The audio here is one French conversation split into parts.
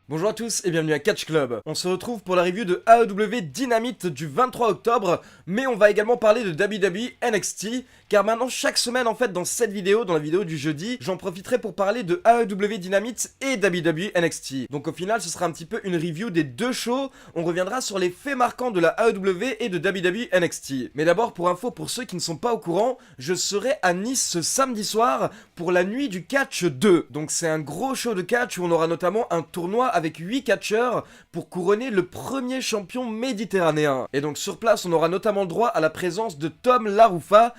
Bonjour à tous et bienvenue à Catch Club. On se retrouve pour la review de AEW Dynamite du 23 octobre, mais on va également parler de WWE NXT, car maintenant chaque semaine en fait dans cette vidéo, dans la vidéo du jeudi, j'en profiterai pour parler de AEW Dynamite et WWE NXT. Donc au final ce sera un petit peu une review des deux shows, on reviendra sur les faits marquants de la AEW et de WWE NXT. Mais d'abord pour info, pour ceux qui ne sont pas au courant, je serai à Nice ce samedi soir pour la nuit du catch 2. Donc c'est un gros show de catch où on aura notamment un tournoi avec 8 catcheurs pour couronner le premier champion méditerranéen. Et donc sur place, on aura notamment le droit à la présence de Tom Laroufa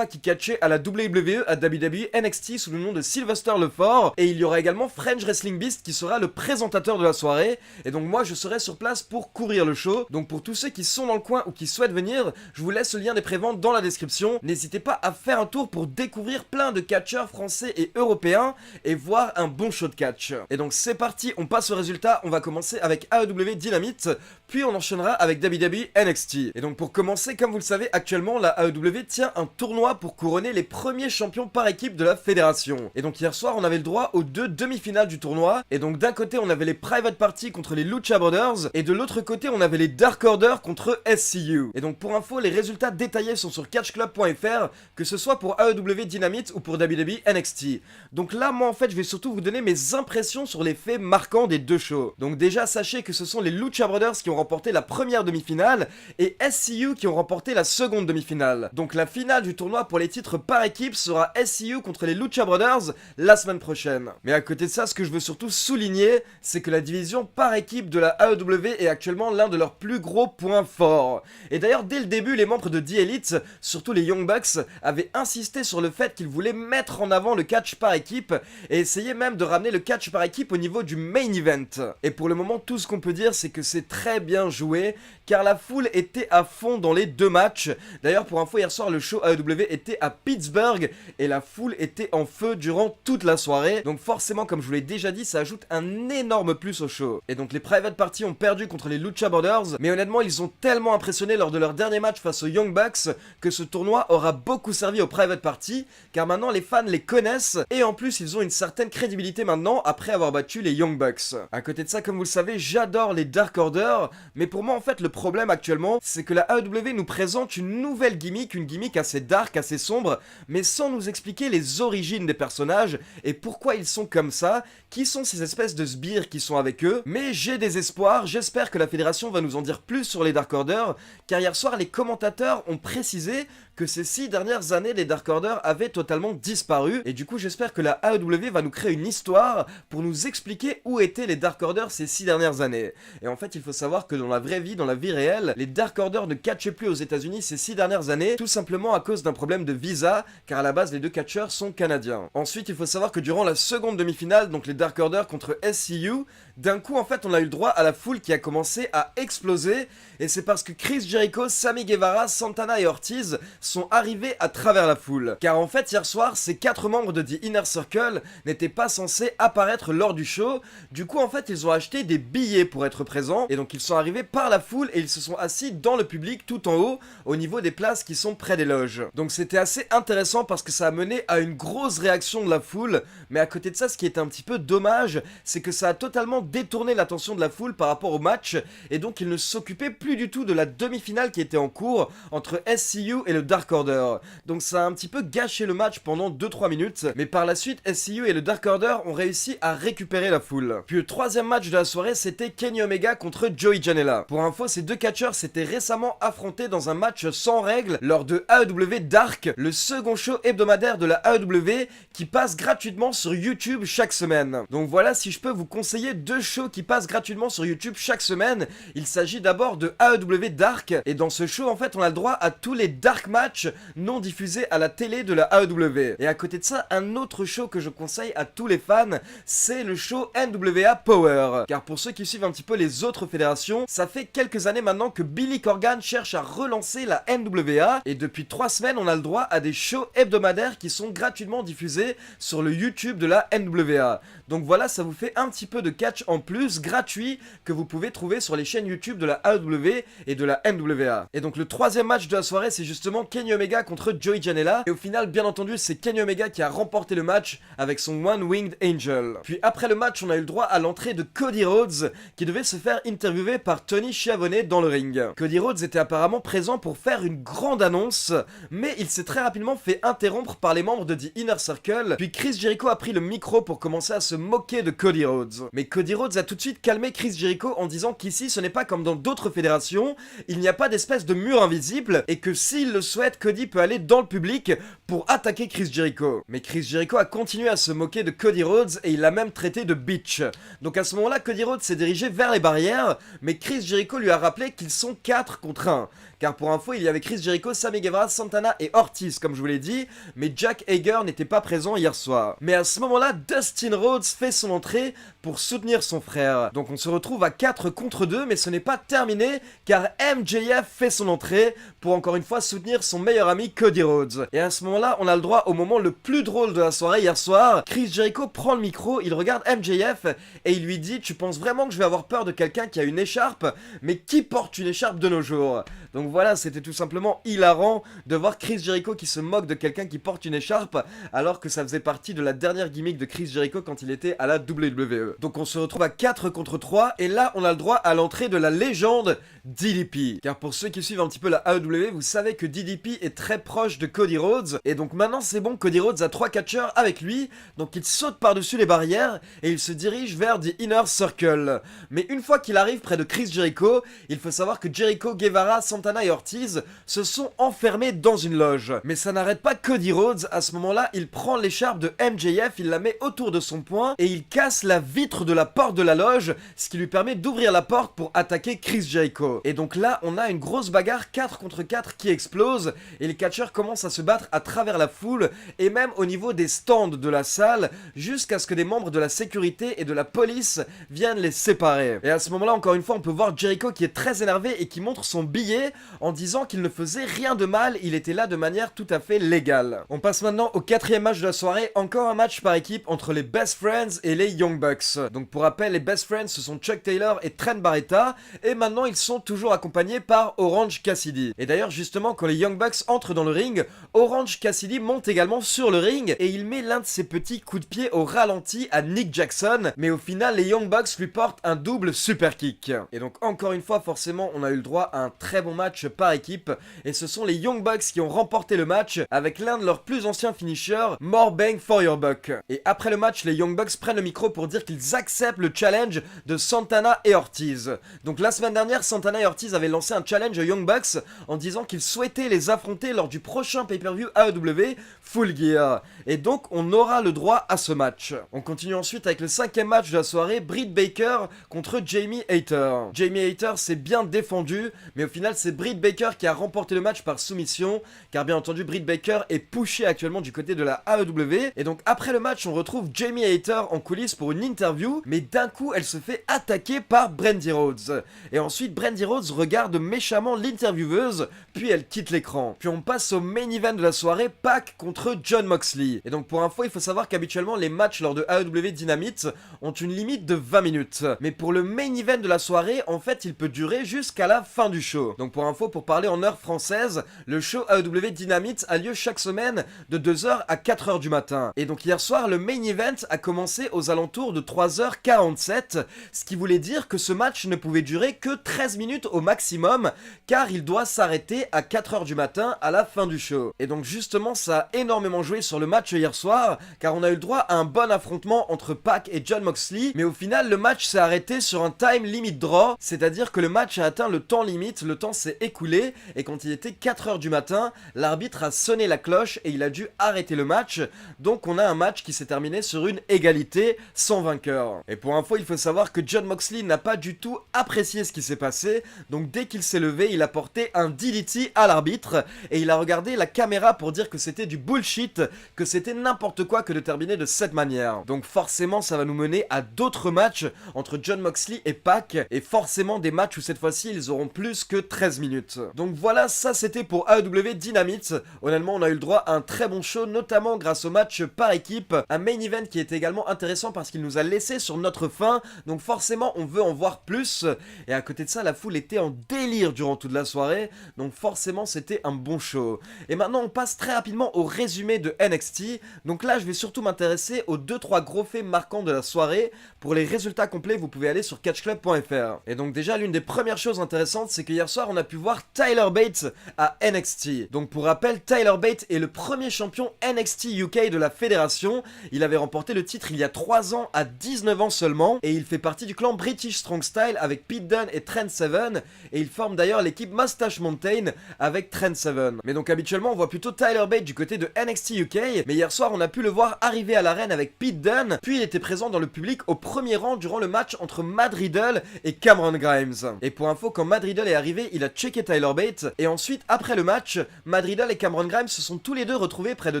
qui catchait à la WWE, à WWE NXT sous le nom de Sylvester Lefort. Et il y aura également French Wrestling Beast qui sera le présentateur de la soirée. Et donc moi je serai sur place pour courir le show. Donc pour tous ceux qui sont dans le coin ou qui souhaitent venir, je vous laisse le lien des préventes dans la description. N'hésitez pas à faire un tour pour découvrir plein de catcheurs français et européens et voir un bon show de catch. Et donc c'est parti, on passe au résultat. On va commencer avec AEW Dynamite, puis on enchaînera avec WWE NXT. Et donc pour commencer, comme vous le savez, actuellement la AEW tient un tournoi pour couronner les premiers champions par équipe de la fédération. Et donc hier soir, on avait le droit aux deux demi-finales du tournoi. Et donc d'un côté, on avait les Private Party contre les Lucha Brothers, et de l'autre côté, on avait les Dark Order contre SCU. Et donc pour info, les résultats détaillés sont sur catchclub.fr, que ce soit pour AEW Dynamite ou pour WWE NXT. Donc là, moi en fait, je vais surtout vous donner mes impressions sur les faits marquants des deux shows. Donc déjà, sachez que ce sont les Lucha Brothers qui ont remporté la première demi-finale et SCU qui ont remporté la seconde demi-finale. Donc la finale du tournoi pour les titres par équipe sera SCU contre les Lucha Brothers la semaine prochaine. Mais à côté de ça, ce que je veux surtout souligner, c'est que la division par équipe de la AEW est actuellement l'un de leurs plus gros points forts. Et d'ailleurs, dès le début, les membres de The Elite, surtout les Young Bucks, avaient insisté sur le fait qu'ils voulaient mettre en avant le catch par équipe et essayer même de ramener le catch par équipe au niveau du main event. Et pour le moment, tout ce qu'on peut dire, c'est que c'est très bien joué, car la foule était à fond dans les deux matchs. D'ailleurs, pour info, hier soir, le show AEW était à Pittsburgh et la foule était en feu durant toute la soirée. Donc forcément, comme je vous l'ai déjà dit, ça ajoute un énorme plus au show. Et donc les Private Party ont perdu contre les Lucha Brothers, mais honnêtement, ils ont tellement impressionné lors de leur dernier match face aux Young Bucks que ce tournoi aura beaucoup servi aux Private Party, car maintenant les fans les connaissent et en plus ils ont une certaine crédibilité maintenant après avoir battu les Young Bucks. À côté de ça, comme vous le savez, j'adore les Dark Order, mais pour moi en fait le problème actuellement, c'est que la AEW nous présente une nouvelle gimmick, une gimmick assez dark, assez sombre, mais sans nous expliquer les origines des personnages et pourquoi ils sont comme ça, qui sont ces espèces de sbires qui sont avec eux. Mais j'ai des espoirs, j'espère que la fédération va nous en dire plus sur les Dark Order, car hier soir les commentateurs ont précisé que ces 6 dernières années les Dark Order avaient totalement disparu, et du coup j'espère que la AEW va nous créer une histoire pour nous expliquer où étaient les Dark Order ces 6 dernières années. Et en fait il faut savoir que dans la vraie vie, dans la vie réelle, les Dark Order ne catchaient plus aux États-Unis ces 6 dernières années, tout simplement à cause d'un problème de visa, car à la base les deux catcheurs sont canadiens. Ensuite il faut savoir que durant la seconde demi-finale, donc les Dark Order contre SCU, d'un coup en fait on a eu le droit à la foule qui a commencé à exploser, et c'est parce que Chris Jericho, Sammy Guevara, Santana et Ortiz sont arrivés à travers la foule. Car en fait hier soir, ces 4 membres de The Inner Circle n'étaient pas censés apparaître lors du show, du coup en fait ils ont acheté des billets pour être présents, et donc ils sont arrivés par la foule et ils se sont assis dans le public tout en haut, au niveau des places qui sont près des loges. Donc c'était assez intéressant parce que ça a mené à une grosse réaction de la foule, mais à côté de ça, ce qui est un petit peu dommage, c'est que ça a totalement détourné l'attention de la foule par rapport au match, et donc ils ne s'occupaient plus du tout de la demi-finale qui était en cours entre SCU et le Dark Order. Donc ça a un petit peu gâché le match pendant 2-3 minutes, mais par la suite SCU et le Dark Order ont réussi à récupérer la foule. Puis le troisième match de la soirée, c'était Kenny Omega contre Joey Janela. Pour info, ces deux catcheurs s'étaient récemment affrontés dans un match sans règles lors de AEW Dark, le second show hebdomadaire de la AEW qui passe gratuitement sur YouTube chaque semaine. Donc voilà, si je peux vous conseiller 2 shows qui passent gratuitement sur YouTube chaque semaine, il s'agit d'abord de AEW Dark, et dans ce show en fait on a le droit à tous les Dark matchs non diffusés à la télé de la AEW. Et à côté de ça, un autre show que je conseille à tous les fans, c'est le show NWA Power. Car pour ceux qui suivent un petit peu les autres fédérations, ça fait quelques années maintenant que Billy Corgan cherche à relancer la NWA, et depuis 3 semaines on a le droit à des shows hebdomadaires qui sont gratuitement diffusés sur le YouTube de la NWA. Donc voilà, ça vous fait un petit peu de catch en plus, gratuit, que vous pouvez trouver sur les chaînes YouTube de la AEW et de la NWA. Et donc le troisième match de la soirée, c'est justement Kenny Omega contre Joey Janela. Et au final, bien entendu, c'est Kenny Omega qui a remporté le match avec son One Winged Angel. Puis après le match, on a eu le droit à l'entrée de Cody Rhodes qui devait se faire interviewer par Tony Schiavone dans le ring. Cody Rhodes était apparemment présent pour faire une grande annonce, mais il s'est très rapidement fait interrompre par les membres de The Inner Circle. Puis Chris Jericho a pris le micro pour commencer à se moquer de Cody Rhodes. Mais Cody Rhodes a tout de suite calmé Chris Jericho en disant qu'ici ce n'est pas comme dans d'autres fédérations, il n'y a pas d'espèce de mur invisible et que s'il le souhaite, Cody peut aller dans le public pour attaquer Chris Jericho. Mais Chris Jericho a continué à se moquer de Cody Rhodes et il l'a même traité de bitch. Donc à ce moment-là, Cody Rhodes s'est dirigé vers les barrières, mais Chris Jericho lui a rappelé qu'ils sont 4 contre 1. Car pour info, il y avait Chris Jericho, Sammy Guevara, Santana et Ortiz, comme je vous l'ai dit, mais Jack Hager n'était pas présent hier soir. Mais à ce moment-là, Dustin Rhodes fait son entrée pour soutenir son frère. Donc on se retrouve à 4 contre 2, mais ce n'est pas terminé, car MJF fait son entrée pour encore une fois soutenir son meilleur ami Cody Rhodes. Et à ce moment-là, on a le droit au moment le plus drôle de la soirée hier soir. Chris Jericho prend le micro, il regarde MJF et il lui dit « Tu penses vraiment que je vais avoir peur de quelqu'un qui a une écharpe? Mais qui porte une écharpe de nos jours ?» Donc voilà, c'était tout simplement hilarant de voir Chris Jericho qui se moque de quelqu'un qui porte une écharpe, alors que ça faisait partie de la dernière gimmick de Chris Jericho quand il était à la WWE. Donc on se retrouve à 4 contre 3, et là on a le droit à l'entrée de la légende DDP. Car pour ceux qui suivent un petit peu la AEW, vous savez que DDP est très proche de Cody Rhodes, et donc maintenant c'est bon, Cody Rhodes a 3 catcheurs avec lui, donc il saute par-dessus les barrières, et il se dirige vers The Inner Circle. Mais une fois qu'il arrive près de Chris Jericho, il faut savoir que Jericho, Guevara, Santana et Ortiz se sont enfermés dans une loge. Mais ça n'arrête pas Cody Rhodes, à ce moment-là, il prend l'écharpe de MJF, il la met autour de son poing, et il casse la vitre de la porte de la loge, ce qui lui permet d'ouvrir la porte pour attaquer Chris Jericho. Et donc là, on a une grosse bagarre 4 contre 4 qui explose, et les catcheurs commencent à se battre à travers la foule, et même au niveau des stands de la salle, jusqu'à ce que des membres de la sécurité et de la police viennent les séparer. Et à ce moment-là, encore une fois, on peut voir Jericho qui est très énervé et qui montre son billet en disant qu'il ne faisait rien de mal, il était là de manière tout à fait légale. On passe maintenant au 4e match de la soirée, encore un match par équipe entre les Best Friends et les Young Bucks. Donc pour rappel, les Best Friends ce sont Chuck Taylor et Trent Barretta, et maintenant ils sont toujours accompagnés par Orange Cassidy. Et d'ailleurs justement quand les Young Bucks entrent dans le ring, Orange Cassidy monte également sur le ring et il met l'un de ses petits coups de pied au ralenti à Nick Jackson, mais au final les Young Bucks lui portent un double super kick. Et donc encore une fois forcément on a eu le droit à un très bon match par équipe, et ce sont les Young Bucks qui ont remporté le match avec l'un de leurs plus anciens finishers, More Bang for Your Buck. Et après le match, les Young Bucks prennent le micro pour dire qu'ils acceptent le challenge de Santana et Ortiz. Donc la semaine dernière, Santana et Ortiz avaient lancé un challenge aux Young Bucks en disant qu'ils souhaitaient les affronter lors du prochain pay-per-view AEW Full Gear. Et donc on aura le droit à ce match. On continue ensuite avec le 5e match de la soirée, Britt Baker contre Jamie Hayter. Jamie Hayter s'est bien défendu, mais au final c'est Britt Baker qui a remporté le match par soumission, car bien entendu Britt Baker est pushée actuellement du côté de la AEW, et donc après le match on retrouve Jamie Hayter en coulisses pour une interview, mais d'un coup elle se fait attaquer par Brandi Rhodes, et ensuite Brandi Rhodes regarde méchamment l'intervieweuse, puis elle quitte l'écran. Puis on passe au main event de la soirée, Pac contre Jon Moxley, et donc pour info il faut savoir qu'habituellement les matchs lors de AEW Dynamite ont une limite de 20 minutes, mais pour le main event de la soirée en fait il peut durer jusqu'à la fin du show. Donc pour info, pour parler en heure française, le show AEW Dynamite a lieu chaque semaine de 2h à 4h du matin. Et donc hier soir, le main event a commencé aux alentours de 3h47, ce qui voulait dire que ce match ne pouvait durer que 13 minutes au maximum, car il doit s'arrêter à 4h du matin à la fin du show. Et donc justement, ça a énormément joué sur le match hier soir, car on a eu le droit à un bon affrontement entre Pac et Jon Moxley, mais au final, le match s'est arrêté sur un time limit draw, c'est-à-dire que le match a atteint le temps limite, le temps s'est écoulé, et quand il était 4h du matin, l'arbitre a sonné la cloche et il a dû arrêter le match, donc on a un match qui s'est terminé sur une égalité sans vainqueur. Et pour info, il faut savoir que Jon Moxley n'a pas du tout apprécié ce qui s'est passé, donc dès qu'il s'est levé, il a porté un DDT à l'arbitre, et il a regardé la caméra pour dire que c'était du bullshit, que c'était n'importe quoi que de terminer de cette manière. Donc forcément, ça va nous mener à d'autres matchs entre Jon Moxley et Pac, et forcément des matchs où cette fois-ci, ils auront plus que 13 minutes. minutes. Donc voilà, ça c'était pour AEW Dynamite. Honnêtement, on a eu le droit à un très bon show, notamment grâce au match par équipe. Un main event qui était également intéressant parce qu'il nous a laissé sur notre faim. Donc forcément, on veut en voir plus. Et à côté de ça, la foule était en délire durant toute la soirée. Donc forcément, c'était un bon show. Et maintenant, on passe très rapidement au résumé de NXT. Donc là, je vais surtout m'intéresser aux 2-3 gros faits marquants de la soirée. Pour les résultats complets, vous pouvez aller sur catchclub.fr. Et donc déjà, l'une des premières choses intéressantes, c'est que hier soir, on a pu voir Tyler Bate à NXT. Donc pour rappel, Tyler Bate est le premier champion NXT UK de la fédération. Il avait remporté le titre il y a 3 ans à 19 ans seulement. Et il fait partie du clan British Strong Style avec Pete Dunne et Trent Seven. Et il forme d'ailleurs l'équipe Mustache Mountain avec Trent Seven. Mais donc habituellement, on voit plutôt Tyler Bate du côté de NXT UK. Mais hier soir, on a pu le voir arriver à l'arène avec Pete Dunne. Puis il était présent dans le public au premier rang durant le match entre Matt Riddle et Cameron Grimes. Et pour info, quand Matt Riddle est arrivé, il a checké Tyler Bate. Et ensuite, après le match, Matt Riddle et Cameron Grimes se sont tous les deux retrouvés près de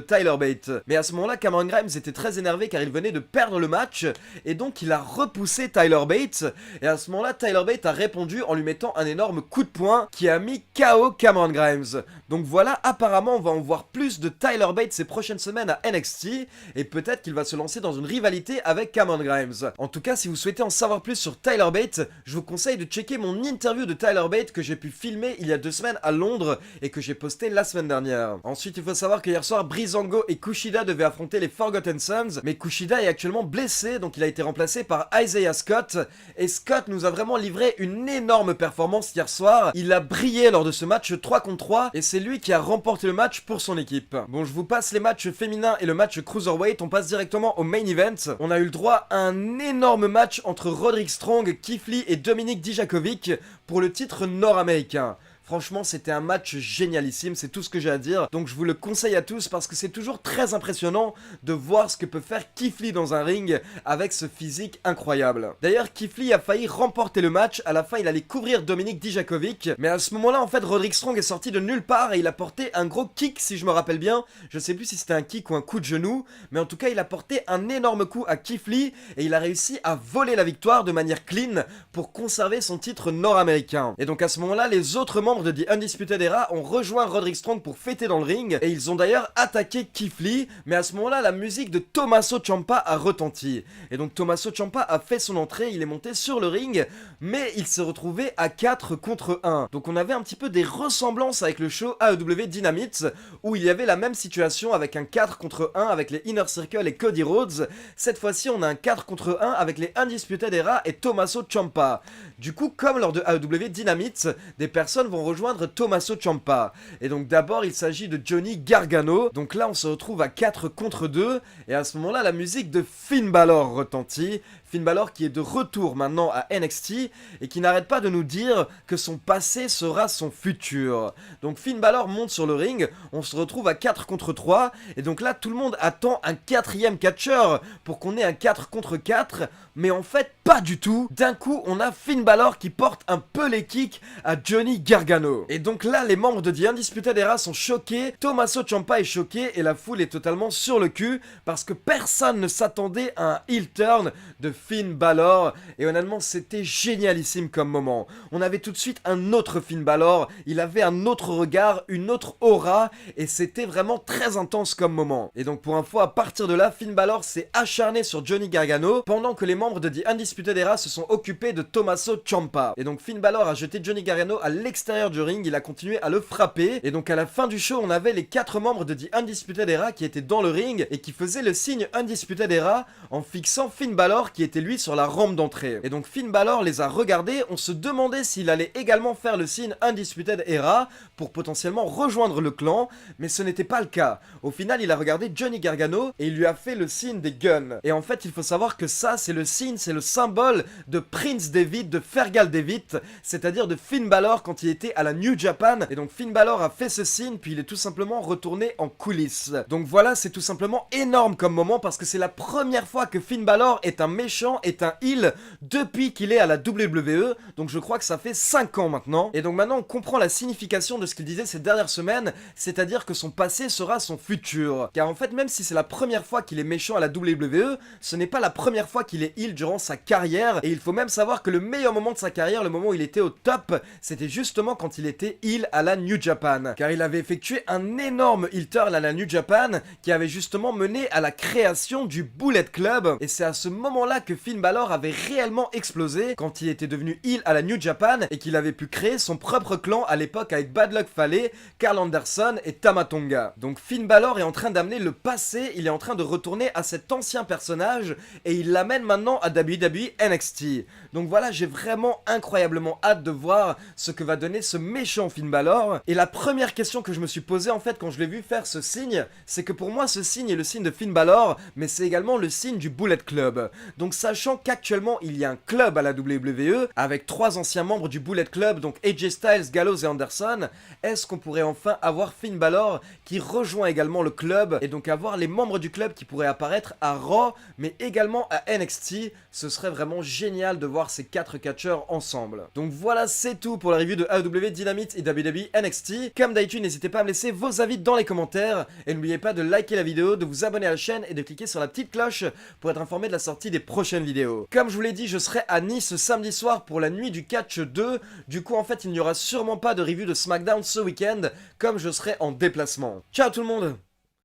Tyler Bate. Mais à ce moment-là, Cameron Grimes était très énervé car il venait de perdre le match. Et donc il a repoussé Tyler Bate. Et à ce moment-là, Tyler Bate a répondu en lui mettant un énorme coup de poing qui a mis KO Cameron Grimes. Donc voilà, apparemment on va en voir plus de Tyler Bate ces prochaines semaines à NXT. Et peut-être qu'il va se lancer dans une rivalité avec Cameron Grimes. En tout cas, si vous souhaitez en savoir plus sur Tyler Bate, je vous conseille de checker mon interview de Tyler Bate que j'ai pu filmer il y a 2 semaines à Londres et que j'ai posté la semaine dernière. Ensuite, il faut savoir que hier soir, Breezango et Kushida devaient affronter les Forgotten Sons, mais Kushida est actuellement blessé, donc il a été remplacé par Isaiah Scott. Et Scott nous a vraiment livré une énorme performance hier soir. Il a brillé lors de ce match 3 contre 3 et c'est lui qui a remporté le match pour son équipe. Bon, je vous passe les matchs féminins et le match Cruiserweight, on passe directement au main event. On a eu le droit à un énorme match entre Roderick Strong, Keith Lee et Dominik Dijakovic pour le titre nord-américain. Franchement, c'était un match génialissime, c'est tout ce que j'ai à dire. Donc je vous le conseille à tous parce que c'est toujours très impressionnant de voir ce que peut faire Keith Lee dans un ring avec ce physique incroyable. D'ailleurs, Keith Lee a failli remporter le match. À la fin, il allait couvrir Dominik Dijakovic. Mais à ce moment-là, en fait, Roderick Strong est sorti de nulle part et il a porté un gros kick, si je me rappelle bien. Je sais plus si c'était un kick ou un coup de genou. Mais en tout cas, il a porté un énorme coup à Keith Lee et il a réussi à voler la victoire de manière clean pour conserver son titre nord-américain. Et donc à ce moment-là, les autres membres de The Undisputed Era ont rejoint Roderick Strong pour fêter dans le ring et ils ont d'ailleurs attaqué Keith Lee, mais à ce moment-là la musique de Tommaso Ciampa a retenti et donc Tommaso Ciampa a fait son entrée, il est monté sur le ring mais il s'est retrouvé à 4 contre 1. Donc on avait un petit peu des ressemblances avec le show AEW Dynamite où il y avait la même situation avec un 4 contre 1 avec les Inner Circle et Cody Rhodes. Cette fois-ci on a un 4 contre 1 avec les Undisputed Era et Tommaso Ciampa. Du coup, comme lors de AEW Dynamite, des personnes vont rejoindre Tommaso Ciampa. Et donc d'abord, il s'agit de Johnny Gargano. Donc là, on se retrouve à 4 contre 2. Et à ce moment-là, la musique de Finn Balor retentit. Finn Balor qui est de retour maintenant à NXT et qui n'arrête pas de nous dire que son passé sera son futur. Donc Finn Balor monte sur le ring, on se retrouve à 4 contre 3 et donc là tout le monde attend un 4e catcheur pour qu'on ait un 4 contre 4, mais en fait pas du tout. D'un coup on a Finn Balor qui porte un peu les kicks à Johnny Gargano. Et donc là les membres de The Undisputed Era sont choqués, Tommaso Ciampa est choqué et la foule est totalement sur le cul parce que personne ne s'attendait à un heel turn de Finn Balor et honnêtement c'était génialissime comme moment. On avait tout de suite un autre Finn Balor, il avait un autre regard, une autre aura et c'était vraiment très intense comme moment. Et donc pour info, à partir de là, Finn Balor s'est acharné sur Johnny Gargano pendant que les membres de The Undisputed Era se sont occupés de Tommaso Ciampa. Et donc Finn Balor a jeté Johnny Gargano à l'extérieur du ring, il a continué à le frapper et donc à la fin du show on avait les 4 membres de The Undisputed Era qui étaient dans le ring et qui faisaient le signe Undisputed Era en fixant Finn Balor qui était lui sur la rampe d'entrée. Et donc Finn Balor les a regardés, on se demandait s'il allait également faire le signe Undisputed Era pour potentiellement rejoindre le clan, mais ce n'était pas le cas. Au final, il a regardé Johnny Gargano et il lui a fait le signe des guns. Et en fait, il faut savoir que ça, c'est le signe, c'est le symbole de Prince Devitt, de Fergal Devitt, c'est-à-dire de Finn Balor quand il était à la New Japan. Et donc Finn Balor a fait ce signe, puis il est tout simplement retourné en coulisses. Donc voilà, c'est tout simplement énorme comme moment parce que c'est la première fois que Finn Balor est un méchant, est un heel depuis qu'il est à la WWE, donc je crois que ça fait 5 ans maintenant. Et donc maintenant on comprend la signification de ce qu'il disait ces dernières semaines, c'est-à-dire que son passé sera son futur. Car en fait, même si c'est la première fois qu'il est méchant à la WWE, ce n'est pas la première fois qu'il est heel durant sa carrière, et il faut même savoir que le meilleur moment de sa carrière, le moment où il était au top, c'était justement quand il était heel à la New Japan, car il avait effectué un énorme heel turn à la New Japan qui avait justement mené à la création du Bullet Club, et c'est à ce moment-là que Finn Balor avait réellement explosé quand il était devenu heel à la New Japan et qu'il avait pu créer son propre clan à l'époque avec Bad Luck Fale, Karl Anderson et Tama Tonga. Donc Finn Balor est en train d'amener le passé, il est en train de retourner à cet ancien personnage et il l'amène maintenant à WWE NXT. Donc voilà, j'ai vraiment incroyablement hâte de voir ce que va donner ce méchant Finn Balor. Et la première question que je me suis posée en fait quand je l'ai vu faire ce signe, c'est que pour moi ce signe est le signe de Finn Balor, mais c'est également le signe du Bullet Club. Donc sachant qu'actuellement il y a un club à la WWE avec 3 anciens membres du Bullet Club, donc AJ Styles, Gallows et Anderson, est-ce qu'on pourrait enfin avoir Finn Balor qui rejoint également le club et donc avoir les membres du club qui pourraient apparaître à Raw mais également à NXT? Ce serait vraiment génial de voir ces 4 catcheurs ensemble. Donc voilà, c'est tout pour la review de AEW Dynamite et WWE NXT. Comme d'habitude, n'hésitez pas à me laisser vos avis dans les commentaires et n'oubliez pas de liker la vidéo, de vous abonner à la chaîne et de cliquer sur la petite cloche pour être informé de la sortie des prochaines vidéos. Comme je vous l'ai dit, je serai à Nice samedi soir pour la nuit du catch 2. Du coup, en fait, il n'y aura sûrement pas de review de SmackDown ce week-end comme je serai en déplacement. Ciao tout le monde!